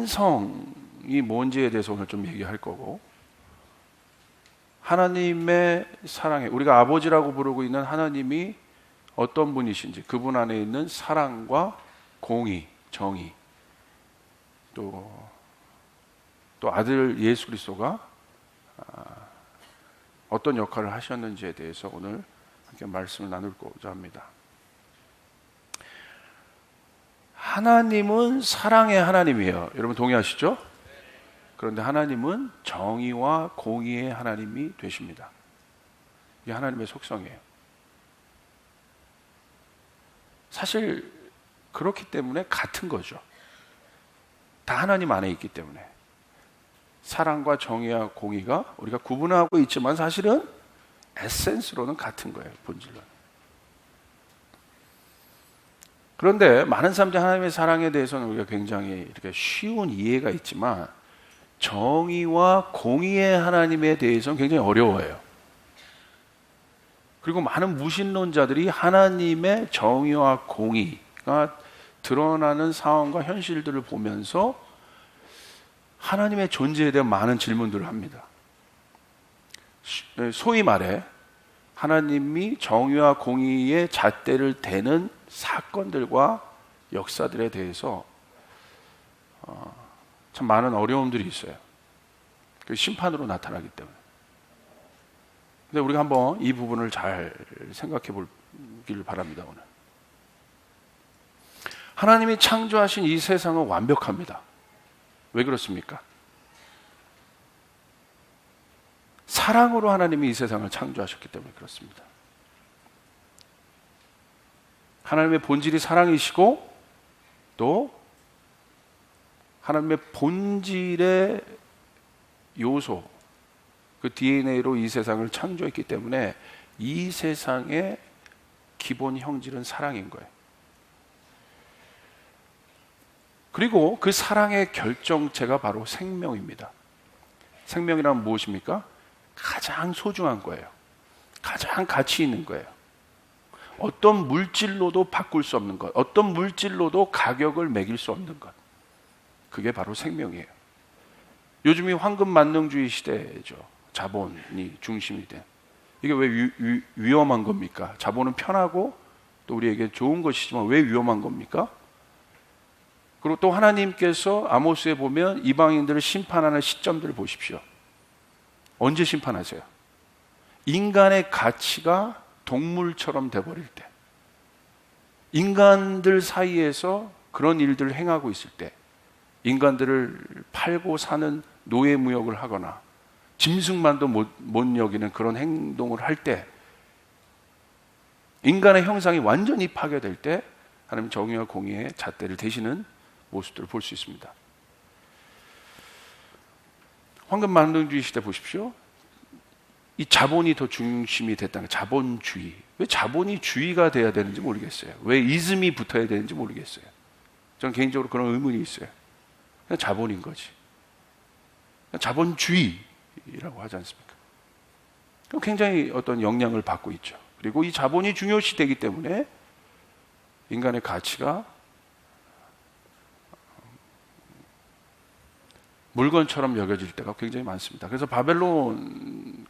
완성이 뭔지에 대해서 오늘 좀 얘기할 거고, 하나님의 사랑에, 우리가 아버지라고 부르고 있는 하나님이 어떤 분이신지, 그분 안에 있는 사랑과 공의, 정의, 또 아들 예수 그리스도가 어떤 역할을 하셨는지에 대해서 오늘 함께 말씀을 나누고자 합니다. 하나님은 사랑의 하나님이에요. 여러분 동의하시죠? 그런데 하나님은 정의와 공의의 하나님이 되십니다. 이게 하나님의 속성이에요. 사실 그렇기 때문에 같은 거죠. 다 하나님 안에 있기 때문에. 사랑과 정의와 공의가 우리가 구분하고 있지만 사실은 에센스로는 같은 거예요. 본질로는. 그런데 많은 사람들이 하나님의 사랑에 대해서는 우리가 굉장히 이렇게 쉬운 이해가 있지만 정의와 공의의 하나님에 대해서는 굉장히 어려워해요. 그리고 많은 무신론자들이 하나님의 정의와 공의가 드러나는 상황과 현실들을 보면서 하나님의 존재에 대한 많은 질문들을 합니다. 소위 말해 하나님이 정의와 공의의 잣대를 대는 사건들과 역사들에 대해서 참 많은 어려움들이 있어요. 그 심판으로 나타나기 때문에. 근데 우리가 한번 이 부분을 잘 생각해 보기를 바랍니다. 오늘 하나님이 창조하신 이 세상은 완벽합니다. 왜 그렇습니까? 사랑으로 하나님이 이 세상을 창조하셨기 때문에 그렇습니다. 하나님의 본질이 사랑이시고 또 하나님의 본질의 요소, 그 DNA로 이 세상을 창조했기 때문에 이 세상의 기본 형질은 사랑인 거예요. 그리고 그 사랑의 결정체가 바로 생명입니다. 생명이란 무엇입니까? 가장 소중한 거예요. 가장 가치 있는 거예요. 어떤 물질로도 바꿀 수 없는 것, 어떤 물질로도 가격을 매길 수 없는 것, 그게 바로 생명이에요. 요즘이 황금 만능주의 시대죠. 자본이 중심이 된. 이게 왜 위험한 겁니까? 자본은 편하고 또 우리에게 좋은 것이지만 왜 위험한 겁니까? 그리고 또 하나님께서 아모스에 보면 이방인들을 심판하는 시점들을 보십시오. 언제 심판하세요? 인간의 가치가 동물처럼 돼버릴 때, 인간들 사이에서 그런 일들을 행하고 있을 때, 인간들을 팔고 사는 노예무역을 하거나 짐승만도 못 여기는 그런 행동을 할 때, 인간의 형상이 완전히 파괴될 때 하나님 정의와 공의의 잣대를 대시는 모습들을 볼 수 있습니다. 황금 만능주의 시대 보십시오. 이 자본이 더 중심이 됐다는 거예요. 자본주의. 왜 자본이 주의가 돼야 되는지 모르겠어요. 왜 이즘이 붙어야 되는지 모르겠어요. 저는 개인적으로 그런 의문이 있어요. 그냥 자본인 거지. 그냥 자본주의라고 하지 않습니까? 그럼 굉장히 어떤 영향을 받고 있죠. 그리고 이 자본이 중요시되기 때문에 인간의 가치가 물건처럼 여겨질 때가 굉장히 많습니다. 그래서 바벨론에도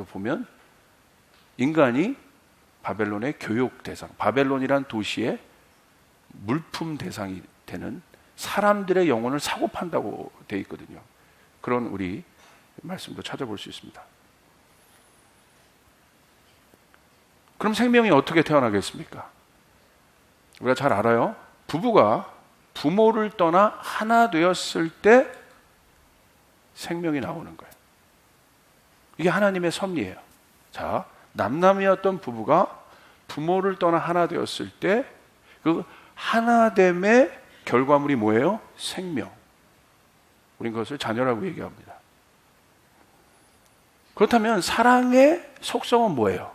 보면 인간이 바벨론의 교육 대상, 바벨론이란 도시의 물품 대상이 되는 사람들의 영혼을 사고 판다고 되어 있거든요. 그런 우리 말씀도 찾아볼 수 있습니다. 그럼 생명이 어떻게 태어나겠습니까? 우리가 잘 알아요. 부부가 부모를 떠나 하나 되었을 때 생명이 나오는 거예요. 이게 하나님의 섭리예요. 자, 남남이었던 부부가 부모를 떠나 하나 되었을 때 그 하나됨의 결과물이 뭐예요? 생명. 우린 그것을 자녀라고 얘기합니다. 그렇다면 사랑의 속성은 뭐예요?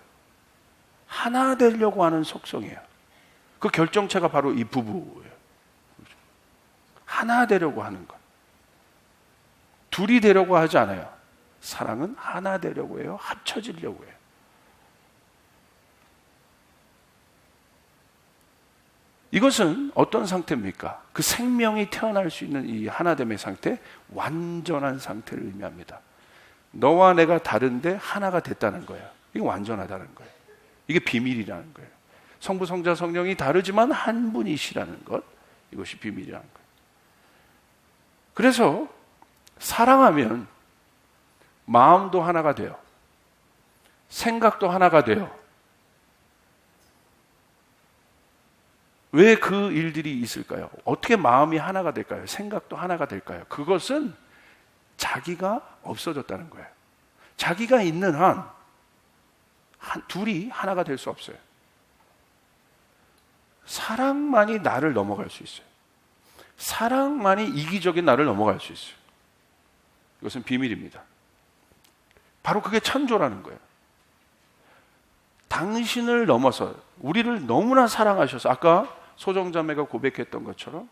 하나 되려고 하는 속성이에요. 그 결정체가 바로 이 부부예요. 하나 되려고 하는 것. 둘이 되려고 하지 않아요. 사랑은 하나 되려고 해요. 합쳐지려고 해요. 이것은 어떤 상태입니까? 그 생명이 태어날 수 있는 이 하나됨의 상태, 완전한 상태를 의미합니다. 너와 내가 다른데 하나가 됐다는 거예요. 이게 완전하다는 거예요. 이게 비밀이라는 거예요. 성부, 성자, 성령이 다르지만 한 분이시라는 것, 이것이 비밀이라는 거예요. 그래서 사랑하면 마음도 하나가 돼요. 생각도 하나가 돼요. 왜 그 일들이 있을까요? 어떻게 마음이 하나가 될까요? 생각도 하나가 될까요? 그것은 자기가 없어졌다는 거예요. 자기가 있는 한 둘이 하나가 될 수 없어요. 사랑만이 나를 넘어갈 수 있어요. 사랑만이 이기적인 나를 넘어갈 수 있어요. 이것은 비밀입니다. 바로 그게 창조라는 거예요. 당신을 넘어서 우리를 너무나 사랑하셔서 아까 소정자매가 고백했던 것처럼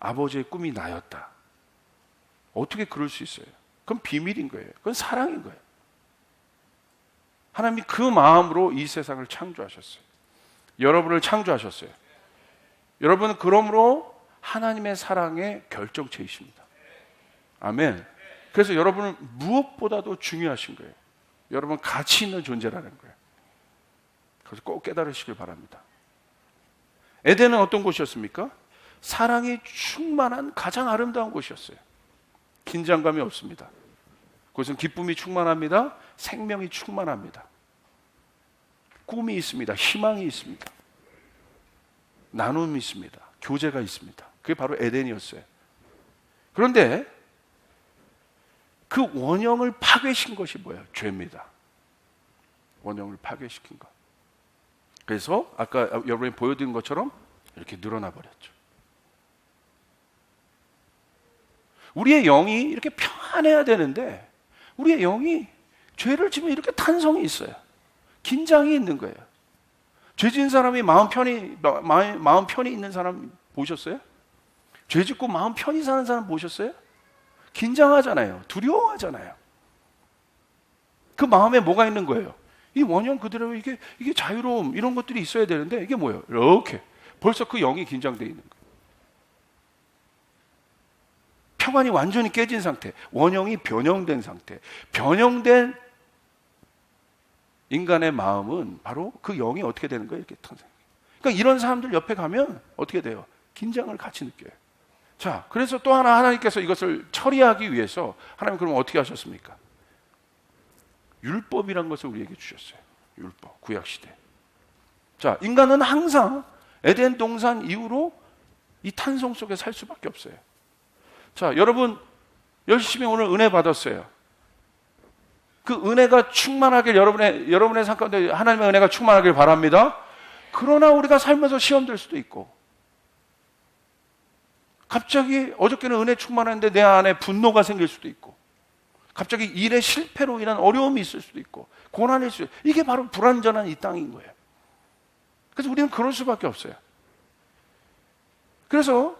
아버지의 꿈이 나였다. 어떻게 그럴 수 있어요? 그건 비밀인 거예요. 그건 사랑인 거예요. 하나님이 그 마음으로 이 세상을 창조하셨어요. 여러분을 창조하셨어요. 여러분은 그러므로 하나님의 사랑의 결정체이십니다. 아멘. 그래서 여러분은 무엇보다도 중요하신 거예요. 여러분 가치 있는 존재라는 거예요. 그래서 꼭 깨달으시길 바랍니다. 에덴은 어떤 곳이었습니까? 사랑이 충만한 가장 아름다운 곳이었어요. 긴장감이 없습니다. 그것은 기쁨이 충만합니다. 생명이 충만합니다. 꿈이 있습니다. 희망이 있습니다. 나눔이 있습니다. 교제가 있습니다. 그게 바로 에덴이었어요. 그런데 그 원형을 파괴시킨 것이 뭐예요? 죄입니다. 원형을 파괴시킨 것. 그래서 아까 여러분이 보여드린 것처럼 이렇게 늘어나 버렸죠. 우리의 영이 이렇게 평안해야 되는데 우리의 영이 죄를 지면 이렇게 탄성이 있어요. 긴장이 있는 거예요. 죄 지은 사람이 마음 편히 있는 사람 보셨어요? 죄 짓고 마음 편히 사는 사람 보셨어요? 긴장하잖아요. 두려워하잖아요. 그 마음에 뭐가 있는 거예요? 이 원형 그대로 이게 자유로움 이런 것들이 있어야 되는데 이게 뭐예요? 이렇게 벌써 그 영이 긴장되어 있는 거예요. 평안이 완전히 깨진 상태, 원형이 변형된 상태. 변형된 인간의 마음은 바로 그 영이 어떻게 되는 거예요? 이렇게 탄생. 그러니까 이런 사람들 옆에 가면 어떻게 돼요? 긴장을 같이 느껴요. 자, 그래서 또 하나 하나님께서 이것을 처리하기 위해서 하나님 그럼 어떻게 하셨습니까? 율법이란 것을 우리에게 주셨어요. 율법, 구약시대. 자, 인간은 항상 에덴 동산 이후로 이 탄성 속에 살 수밖에 없어요. 자, 여러분 열심히 오늘 은혜 받았어요. 그 은혜가 충만하길 여러분의 삶 가운데 하나님의 은혜가 충만하길 바랍니다. 그러나 우리가 살면서 시험될 수도 있고 갑자기 어저께는 은혜 충만했는데 내 안에 분노가 생길 수도 있고 갑자기 일의 실패로 인한 어려움이 있을 수도 있고 고난일 수도 있고 이게 바로 불완전한 이 땅인 거예요. 그래서 우리는 그럴 수밖에 없어요. 그래서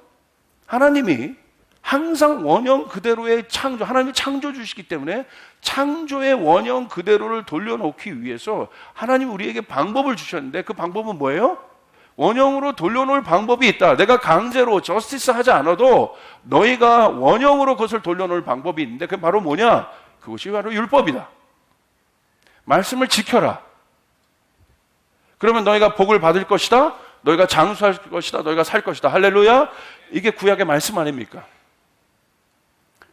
하나님이 항상 원형 그대로의 창조, 하나님이 창조 주시기 때문에 창조의 원형 그대로를 돌려놓기 위해서 하나님이 우리에게 방법을 주셨는데 그 방법은 뭐예요? 원형으로 돌려놓을 방법이 있다. 내가 강제로 저스티스 하지 않아도 너희가 원형으로 그것을 돌려놓을 방법이 있는데 그게 바로 뭐냐? 그것이 바로 율법이다. 말씀을 지켜라. 그러면 너희가 복을 받을 것이다. 너희가 장수할 것이다. 너희가 살 것이다. 할렐루야. 이게 구약의 말씀 아닙니까?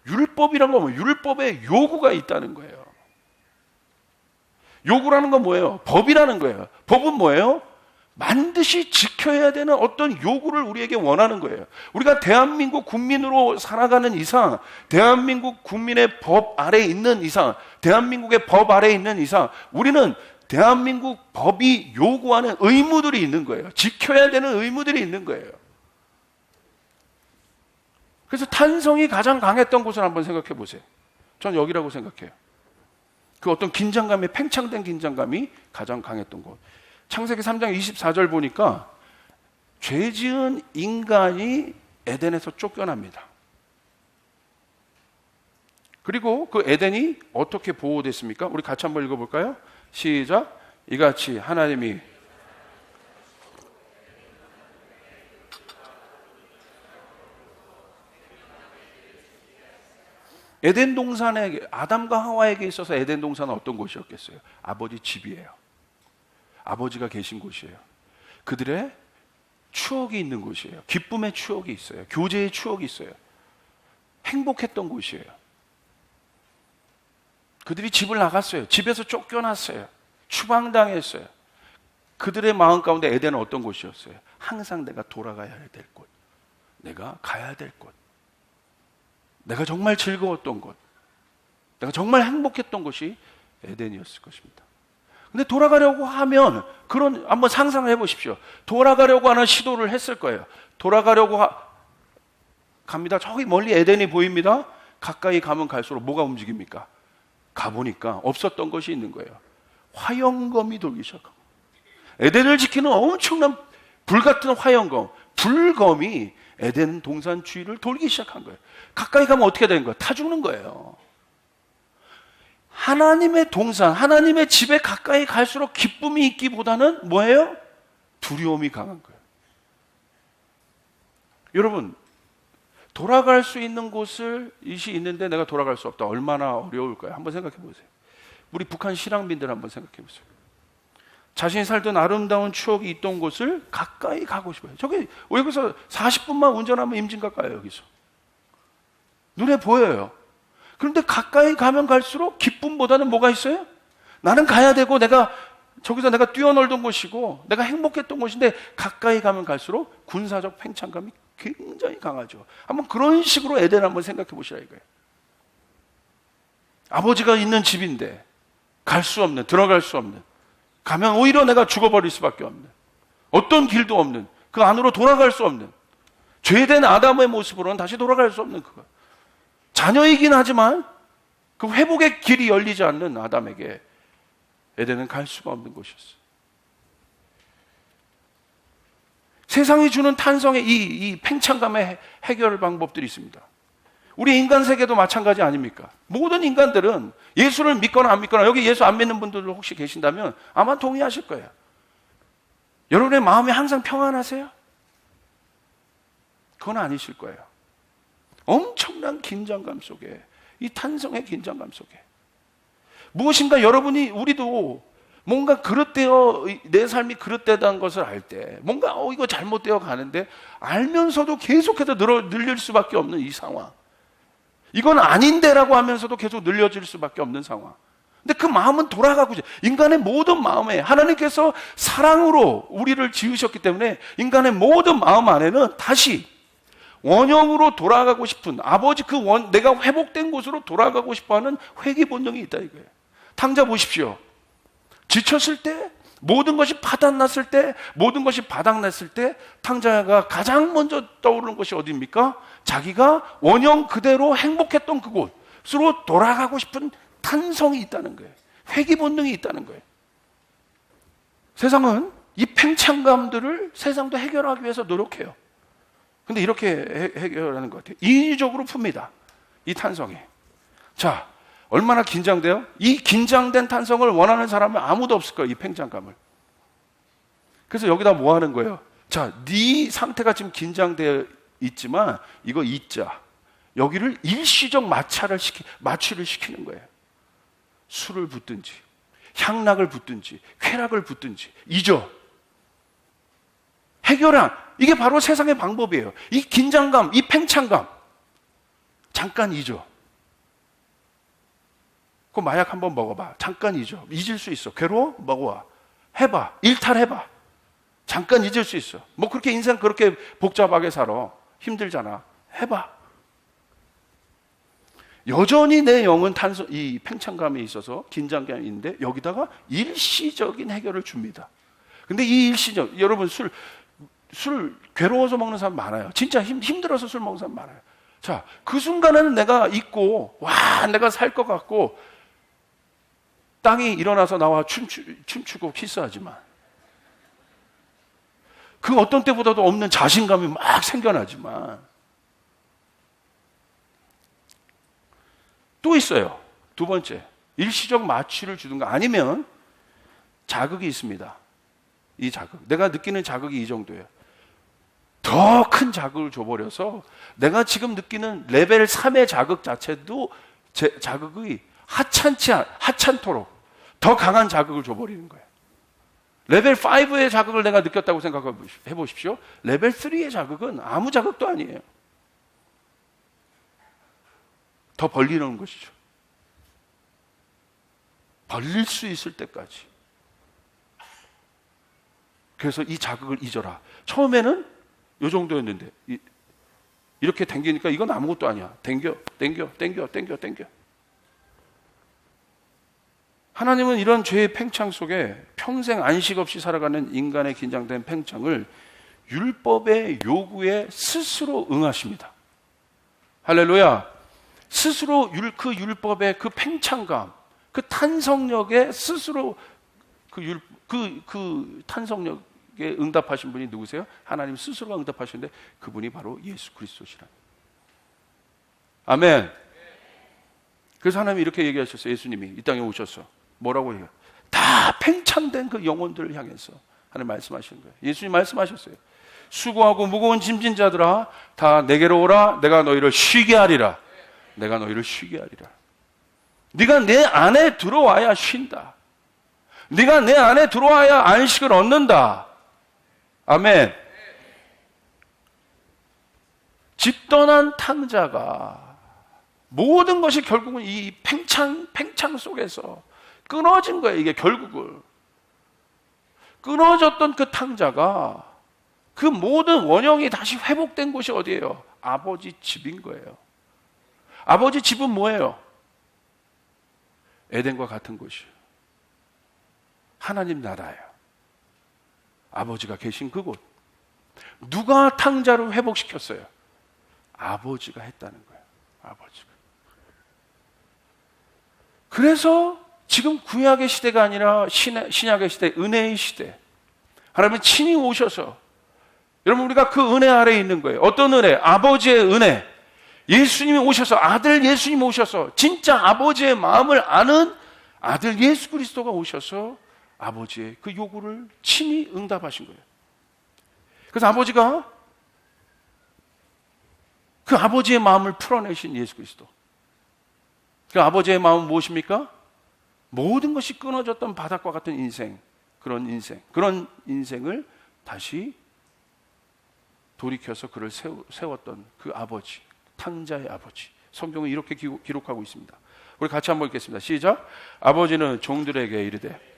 율법이란 건 뭐예요? 율법에 요구가 있다는 거예요. 요구라는 건 뭐예요? 법이라는 거예요. 법은 뭐예요? 반드시 지켜야 되는 어떤 요구를 우리에게 원하는 거예요. 우리가 대한민국 국민으로 살아가는 이상, 대한민국 국민의 법 아래에 있는 이상, 대한민국의 법 아래에 있는 이상, 우리는 대한민국 법이 요구하는 의무들이 있는 거예요. 지켜야 되는 의무들이 있는 거예요. 그래서 탄성이 가장 강했던 곳을 한번 생각해 보세요. 전 여기라고 생각해요. 그 어떤 긴장감이, 팽창된 긴장감이 가장 강했던 곳. 창세기 3장 24절 보니까 죄 지은 인간이 에덴에서 쫓겨납니다. 그리고 그 에덴이 어떻게 보호됐습니까? 우리 같이 한번 읽어볼까요? 시작. 이같이 하나님이 에덴 동산에 아담과 하와에게 있어서 에덴 동산은 어떤 곳이었겠어요? 아버지 집이에요. 아버지가 계신 곳이에요. 그들의 추억이 있는 곳이에요. 기쁨의 추억이 있어요. 교제의 추억이 있어요. 행복했던 곳이에요. 그들이 집을 나갔어요. 집에서 쫓겨났어요. 추방당했어요. 그들의 마음 가운데 에덴은 어떤 곳이었어요? 항상 내가 돌아가야 될 곳, 내가 가야 될 곳, 내가 정말 즐거웠던 곳, 내가 정말 행복했던 곳이 에덴이었을 것입니다. 근데 돌아가려고 하면 한번 상상을 해보십시오. 돌아가려고 하는 시도를 했을 거예요. 갑니다. 저기 멀리 에덴이 보입니다. 가까이 가면 갈수록 뭐가 움직입니까? 가보니까 없었던 것이 있는 거예요. 화영검이 돌기 시작하고, 에덴을 지키는 엄청난 불같은 화영검, 불검이 에덴 동산 주위를 돌기 시작한 거예요. 가까이 가면 어떻게 되는 거예요? 타 죽는 거예요. 하나님의 동산, 하나님의 집에 가까이 갈수록 기쁨이 있기보다는 뭐예요? 두려움이 강한 거예요. 여러분, 돌아갈 수 있는 곳이 있는데 내가 돌아갈 수 없다. 얼마나 어려울까요? 한번 생각해 보세요. 우리 북한 실향민들 한번 생각해 보세요. 자신이 살던 아름다운 추억이 있던 곳을 가까이 가고 싶어요. 저기 여기서 40분만 운전하면 임진 가까이요. 여기서 눈에 보여요. 그런데 가까이 가면 갈수록 기쁨보다는 뭐가 있어요? 나는 가야 되고 저기서 내가 뛰어놀던 곳이고 내가 행복했던 곳인데 가까이 가면 갈수록 군사적 팽창감이 굉장히 강하죠. 한번 그런 식으로 에덴 한번 생각해 보시라 이거예요. 아버지가 있는 집인데 갈 수 없는, 들어갈 수 없는, 가면 오히려 내가 죽어버릴 수밖에 없는, 어떤 길도 없는, 그 안으로 돌아갈 수 없는, 죄된 아담의 모습으로는 다시 돌아갈 수 없는 그거. 자녀이긴 하지만 그 회복의 길이 열리지 않는 아담에게 에덴은 갈 수가 없는 곳이었어요. 세상이 주는 탄성의 이 팽창감의 해결 방법들이 있습니다. 우리 인간 세계도 마찬가지 아닙니까? 모든 인간들은 예수를 믿거나 안 믿거나, 여기 예수 안 믿는 분들 혹시 계신다면 아마 동의하실 거예요. 여러분의 마음이 항상 평안하세요? 그건 아니실 거예요. 엄청난 긴장감 속에, 이 탄성의 긴장감 속에 무엇인가 우리도 뭔가 내 삶이 그릇되다는 것을 알 때, 뭔가 이거 잘못되어 가는데 알면서도 계속해서 늘릴 수밖에 없는 이 상황, 이건 아닌데라고 하면서도 계속 늘려질 수밖에 없는 상황. 근데 그 마음은 돌아가고 있어요. 인간의 모든 마음에 하나님께서 사랑으로 우리를 지으셨기 때문에 인간의 모든 마음 안에는 다시 원형으로 돌아가고 싶은, 아버지 내가 회복된 곳으로 돌아가고 싶어하는 회귀 본능이 있다 이거예요. 탕자 보십시오. 지쳤을 때, 모든 것이 파탄났을 때, 모든 것이 바닥났을 때 탕자가 가장 먼저 떠오르는 것이 어디입니까? 자기가 원형 그대로 행복했던 그곳으로 돌아가고 싶은 탄성이 있다는 거예요. 회귀 본능이 있다는 거예요. 세상은 이 팽창감들을 세상도 해결하기 위해서 노력해요. 근데 이렇게 해결하는 것 같아요. 인위적으로 풉니다. 이 탄성이. 자, 얼마나 긴장돼요? 이 긴장된 탄성을 원하는 사람은 아무도 없을 거예요. 이 팽창감을. 그래서 여기다 뭐 하는 거예요? 자, 네 상태가 지금 긴장되어 있지만 이거 잊자. 여기를 일시적 마취를 시키는 거예요. 술을 붓든지 향락을 붓든지 쾌락을 붓든지 잊어. 이게 바로 세상의 방법이에요. 이 긴장감, 이 팽창감 잠깐 잊어. 그 마약 한번 먹어봐. 잠깐 잊어. 잊을 수 있어. 괴로워? 먹어봐. 해봐. 일탈해봐. 잠깐 잊을 수 있어. 뭐 그렇게 인생 그렇게 복잡하게 살아. 힘들잖아. 해봐. 여전히 내 영은 이 팽창감에 있어서 긴장감이 있는데 여기다가 일시적인 해결을 줍니다. 근데 이 여러분 술 괴로워서 먹는 사람 많아요. 진짜 힘들어서 술 먹는 사람 많아요. 자, 그 순간에는 내가 잊고, 내가 살 것 같고, 땅이 일어나서 나와 춤추고 키스하지만, 그 어떤 때보다도 없는 자신감이 막 생겨나지만, 또 있어요. 두 번째, 일시적 마취를 주는 거 아니면 자극이 있습니다. 이 자극. 내가 느끼는 자극이 이 정도예요. 더 큰 자극을 줘버려서 내가 지금 느끼는 레벨 3의 자극 자체도 자극이 하찮도록 더 강한 자극을 줘버리는 거예요. 레벨 5의 자극을 내가 느꼈다고 생각해 보십시오. 레벨 3의 자극은 아무 자극도 아니에요. 더 벌리는 것이죠. 벌릴 수 있을 때까지. 그래서 이 자극을 잊어라. 처음에는 이 정도였는데 이렇게 당기니까 이건 아무것도 아니야. 당겨. 하나님은 이런 죄의 팽창 속에 평생 안식 없이 살아가는 인간의 긴장된 팽창을 율법의 요구에 스스로 응하십니다. 할렐루야. 스스로 그 율법의 그 팽창감, 그 탄성력에 스스로 그 탄성력에 응답하신 분이 누구세요? 하나님 스스로가 응답하시는데 그분이 바로 예수 그리스도시라. 아멘. 그래서 하나님이 이렇게 얘기하셨어요. 예수님이 이 땅에 오셔서 뭐라고 해요? 다 팽창된 그 영혼들을 향해서 하나님 말씀하시는 거예요. 예수님 말씀하셨어요. 수고하고 무거운 짐진 자들아 다 내게로 오라. 내가 너희를 쉬게 하리라. 내가 너희를 쉬게 하리라. 네가 내 안에 들어와야 쉰다. 네가 내 안에 들어와야 안식을 얻는다. 아멘. 집 떠난 탕자가 모든 것이 결국은 이 팽창 속에서 끊어진 거예요. 이게 결국은 끊어졌던 그 탕자가 그 모든 원형이 다시 회복된 곳이 어디예요? 아버지 집인 거예요. 아버지 집은 뭐예요? 에덴과 같은 곳이에요. 하나님 나라예요. 아버지가 계신 그곳. 누가 탕자를 회복시켰어요? 아버지가 했다는 거예요. 아버지가. 그래서 지금 구약의 시대가 아니라 신약의 시대, 은혜의 시대. 하나님은 친히 오셔서 여러분 우리가 그 은혜 아래에 있는 거예요. 어떤 은혜? 아버지의 은혜. 예수님이 오셔서 아들 예수님 오셔서 진짜 아버지의 마음을 아는 아들 예수 그리스도가 오셔서 아버지의 그 요구를 친히 응답하신 거예요. 그래서 아버지가 그 아버지의 마음을 풀어내신 예수 그리스도. 그 아버지의 마음은 무엇입니까? 모든 것이 끊어졌던 바닥과 같은 인생, 그런 인생을 다시 돌이켜서 그를 세웠던 그 아버지, 탕자의 아버지. 성경은 이렇게 기록하고 있습니다. 우리 같이 한번 읽겠습니다. 시작. 아버지는 종들에게 이르되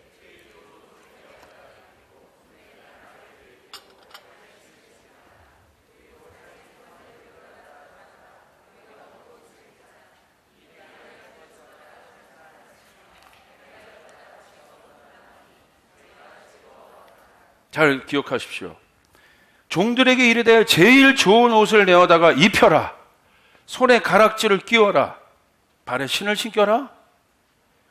잘 기억하십시오. 종들에게 이르되 제일 좋은 옷을 내어다가 입혀라. 손에 가락지를 끼워라. 발에 신을 신겨라.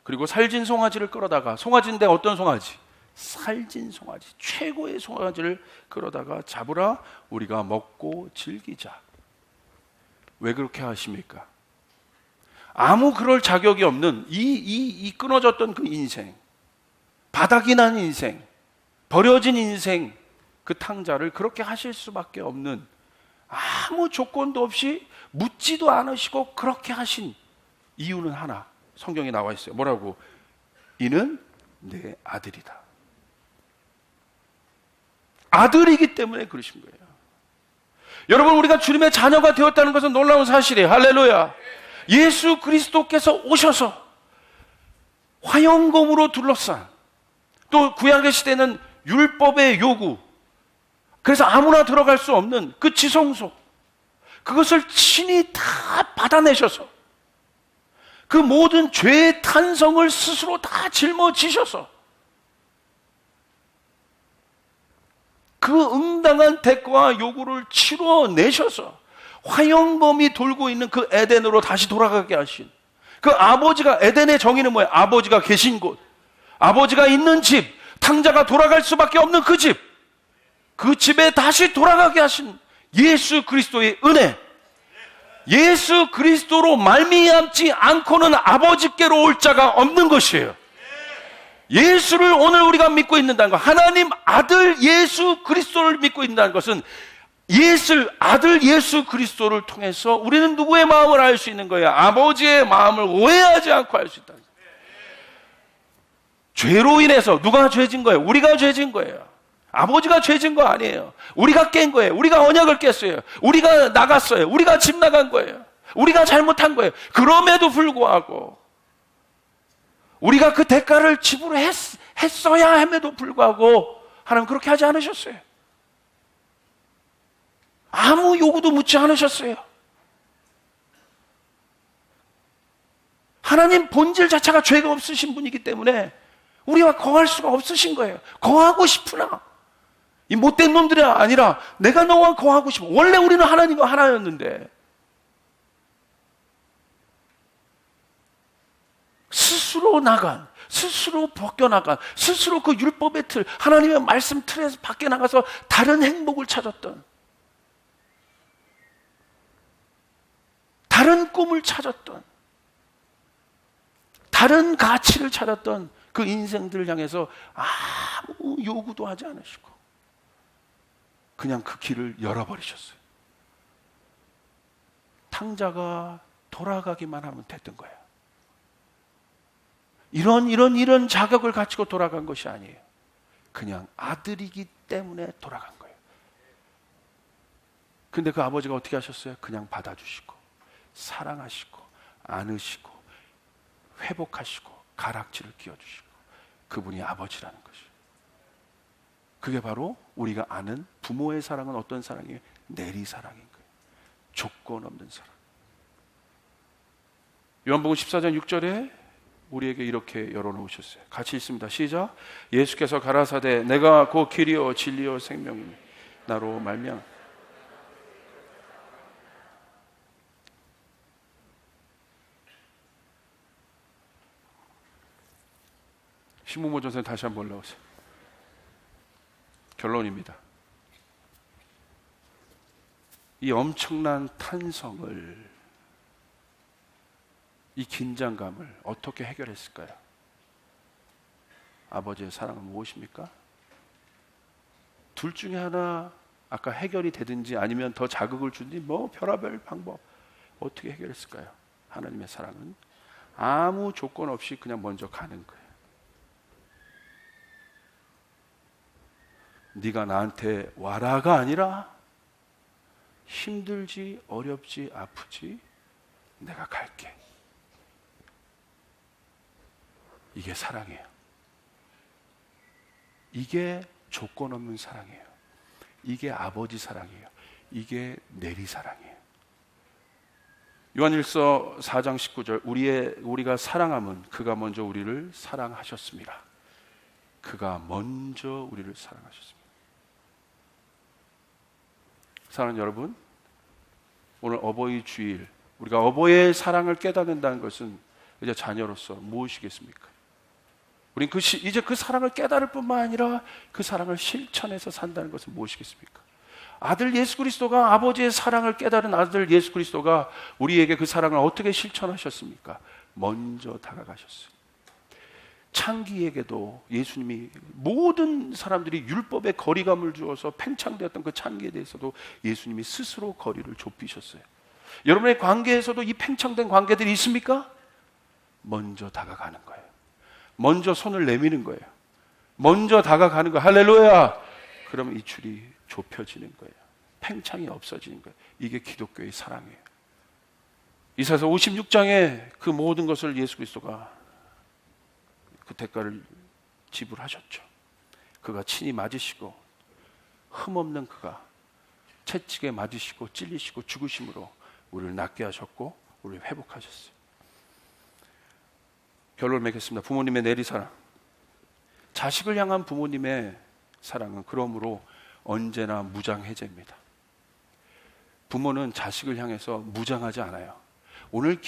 그리고 살진 송아지를 끌어다가, 송아지인데 어떤 송아지? 살진 송아지, 최고의 송아지를 끌어다가 잡으라. 우리가 먹고 즐기자. 왜 그렇게 하십니까? 아무 그럴 자격이 없는 이 끊어졌던 그 인생, 바닥이 난 인생, 버려진 인생, 그 탕자를 그렇게 하실 수밖에 없는, 아무 조건도 없이 묻지도 않으시고 그렇게 하신 이유는 하나, 성경에 나와 있어요. 뭐라고? 이는 내 아들이다. 아들이기 때문에 그러신 거예요. 여러분, 우리가 주님의 자녀가 되었다는 것은 놀라운 사실이에요. 할렐루야. 예수 그리스도께서 오셔서 화영검으로 둘러싼, 또 구약의 시대는 율법의 요구, 그래서 아무나 들어갈 수 없는 그 지성소, 그것을 친히 다 받아내셔서 그 모든 죄의 탄성을 스스로 다 짊어지셔서 그 응당한 대가와 요구를 치러내셔서 화영검이 돌고 있는 그 에덴으로 다시 돌아가게 하신 그 아버지가, 에덴의 정의는 뭐예요? 아버지가 계신 곳, 아버지가 있는 집, 탕자가 돌아갈 수밖에 없는 그 집, 그 집에 다시 돌아가게 하신 예수 그리스도의 은혜, 예수 그리스도로 말미암지 않고는 아버지께로 올 자가 없는 것이에요. 예수를 오늘 우리가 믿고 있는다는 것, 하나님 아들 예수 그리스도를 믿고 있는다는 것은 아들 예수 그리스도를 통해서 우리는 누구의 마음을 알 수 있는 거예요? 아버지의 마음을 오해하지 않고 알 수 있다. 죄로 인해서 누가 죄진 거예요? 우리가 죄진 거예요. 아버지가 죄진 거 아니에요. 우리가 깬 거예요. 우리가 언약을 깼어요. 우리가 나갔어요. 우리가 집 나간 거예요. 우리가 잘못한 거예요. 그럼에도 불구하고 우리가 그 대가를 지불했어야 함에도 불구하고 하나님 그렇게 하지 않으셨어요. 아무 요구도 묻지 않으셨어요. 하나님 본질 자체가 죄가 없으신 분이기 때문에 우리와 거할 수가 없으신 거예요. 거하고 싶으나 이 못된 놈들이 아니라 내가 너와 거하고 싶어. 원래 우리는 하나님과 하나였는데 스스로 나간, 스스로 벗겨나간, 스스로 그 율법의 틀, 하나님의 말씀 틀에서 밖에 나가서 다른 행복을 찾았던, 다른 꿈을 찾았던, 다른 가치를 찾았던 그 인생들을 향해서 아무 요구도 하지 않으시고 그냥 그 길을 열어버리셨어요. 탕자가 돌아가기만 하면 됐던 거예요. 이런 자격을 가지고 돌아간 것이 아니에요. 그냥 아들이기 때문에 돌아간 거예요. 근데 그 아버지가 어떻게 하셨어요? 그냥 받아주시고 사랑하시고 안으시고 회복하시고 가락지를 끼워주시고 그분이 아버지라는 것이에요. 그게 바로 우리가 아는 부모의 사랑은 어떤 사랑이에요? 내리사랑인 거예요. 조건 없는 사랑. 요한복음 14장 6절에 우리에게 이렇게 열어놓으셨어요. 같이 읽습니다. 시작. 예수께서 가라사대 내가 곧 길이요 진리요 생명이니 나로 말미암아 신문모 전선생 다시 한번 올라오세요. 결론입니다. 이 엄청난 탄성을, 이 긴장감을 어떻게 해결했을까요? 아버지의 사랑은 무엇입니까? 둘 중에 하나 아까 해결이 되든지 아니면 더 자극을 주든지 뭐 별의별 방법 어떻게 해결했을까요? 하나님의 사랑은 아무 조건 없이 그냥 먼저 가는 거예요. 네가 나한테 와라가 아니라 힘들지 어렵지 아프지 내가 갈게. 이게 사랑이에요. 이게 조건 없는 사랑이에요. 이게 아버지 사랑이에요. 이게 내리사랑이에요. 요한일서 4장 19절 우리가 사랑함은 그가 먼저 우리를 사랑하셨습니다. 그가 먼저 우리를 사랑하셨습니다. 사랑하는 여러분, 오늘 어버이 주일 우리가 어버이의 사랑을 깨닫는다는 것은 이제 자녀로서 무엇이겠습니까? 우린 이제 그 사랑을 깨달을 뿐만 아니라 그 사랑을 실천해서 산다는 것은 무엇이겠습니까? 아들 예수 그리스도가 아버지의 사랑을 깨달은 아들 예수 그리스도가 우리에게 그 사랑을 어떻게 실천하셨습니까? 먼저 다가가셨어요. 창기에게도 예수님이 모든 사람들이 율법에 거리감을 주어서 팽창되었던 그 창기에 대해서도 예수님이 스스로 거리를 좁히셨어요. 여러분의 관계에서도 이 팽창된 관계들이 있습니까? 먼저 다가가는 거예요. 먼저 손을 내미는 거예요. 먼저 다가가는 거예요. 할렐루야! 그러면 이 줄이 좁혀지는 거예요. 팽창이 없어지는 거예요. 이게 기독교의 사랑이에요. 이사야서 56장에 그 모든 것을 예수 그리스도가 그 대가를 지불하셨죠. 그가 친히 맞으시고 흠없는 그가 채찍에 맞으시고 찔리시고 죽으심으로 우리를 낫게 하셨고 우리를 회복하셨어요. 결론을 맺겠습니다. 부모님의 내리사랑. 자식을 향한 부모님의 사랑은 그러므로 언제나 무장해제입니다. 부모는 자식을 향해서 무장하지 않아요. 오늘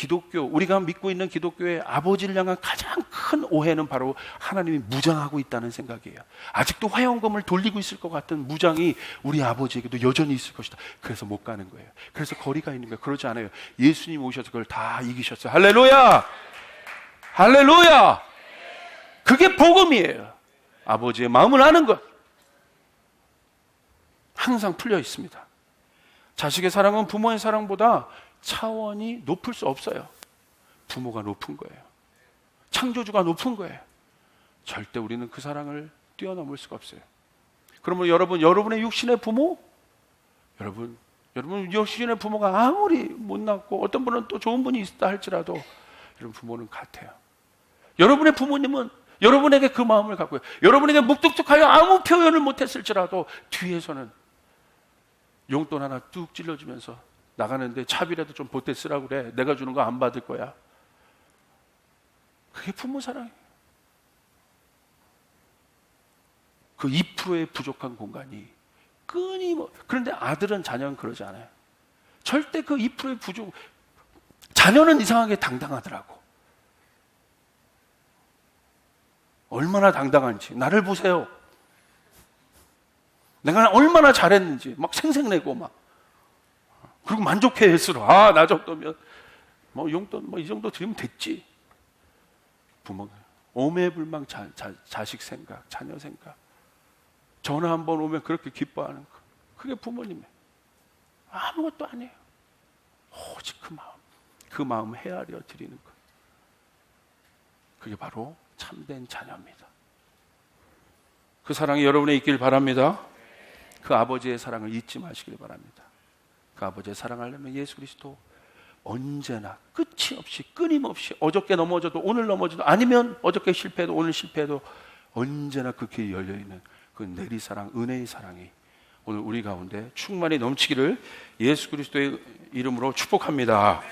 우리가 믿고 있는 기독교의 아버지를 향한 가장 큰 오해는 바로 하나님이 무장하고 있다는 생각이에요. 아직도 화영검을 돌리고 있을 것 같은 무장이 우리 아버지에게도 여전히 있을 것이다. 그래서 못 가는 거예요. 그래서 거리가 있는 거예요. 그러지 않아요. 예수님 오셔서 그걸 다 이기셨어요. 할렐루야! 할렐루야! 그게 복음이에요. 아버지의 마음을 아는 것. 항상 풀려 있습니다. 자식의 사랑은 부모의 사랑보다 차원이 높을 수 없어요. 부모가 높은 거예요. 창조주가 높은 거예요. 절대 우리는 그 사랑을 뛰어넘을 수가 없어요. 그러면 여러분의 육신의 부모, 여러분 육신의 부모가 아무리 못났고 어떤 분은 또 좋은 분이 있다 할지라도 여러분 부모는 같아요. 여러분의 부모님은 여러분에게 그 마음을 갖고요. 여러분에게 묵뚝뚝하여 아무 표현을 못했을지라도 뒤에서는 용돈 하나 뚝 찔러주면서 나가는데 차비라도 좀 보태 쓰라고 그래. 내가 주는 거 안 받을 거야. 그게 부모 사랑이에요. 그 2%의 부족한 공간이 그런데 아들은 자녀는 그러지 않아요. 절대 그 2%의 부족, 자녀는 이상하게 당당하더라고. 얼마나 당당한지. 나를 보세요. 내가 얼마나 잘했는지 막 생색내고 막. 그리고 만족해 스스로. 아, 나 정도면 뭐 용돈 뭐 이 정도 드리면 됐지. 부모가 오매불망 자식 생각, 자녀 생각. 전화 한 번 오면 그렇게 기뻐하는 거. 그게 부모님이에요. 아무것도 아니에요. 오직 그 마음 헤아려 드리는 것. 그게 바로 참된 자녀입니다. 그 사랑이 여러분에 있길 바랍니다. 그 아버지의 사랑을 잊지 마시길 바랍니다. 그 아버지의 사랑하려면 예수 그리스도 언제나 끝이 없이 끊임없이 어저께 넘어져도 오늘 넘어져도 아니면 어저께 실패해도 오늘 실패해도 언제나 그 길이 열려있는 그 내리사랑, 은혜의 사랑이 오늘 우리 가운데 충만히 넘치기를 예수 그리스도의 이름으로 축복합니다.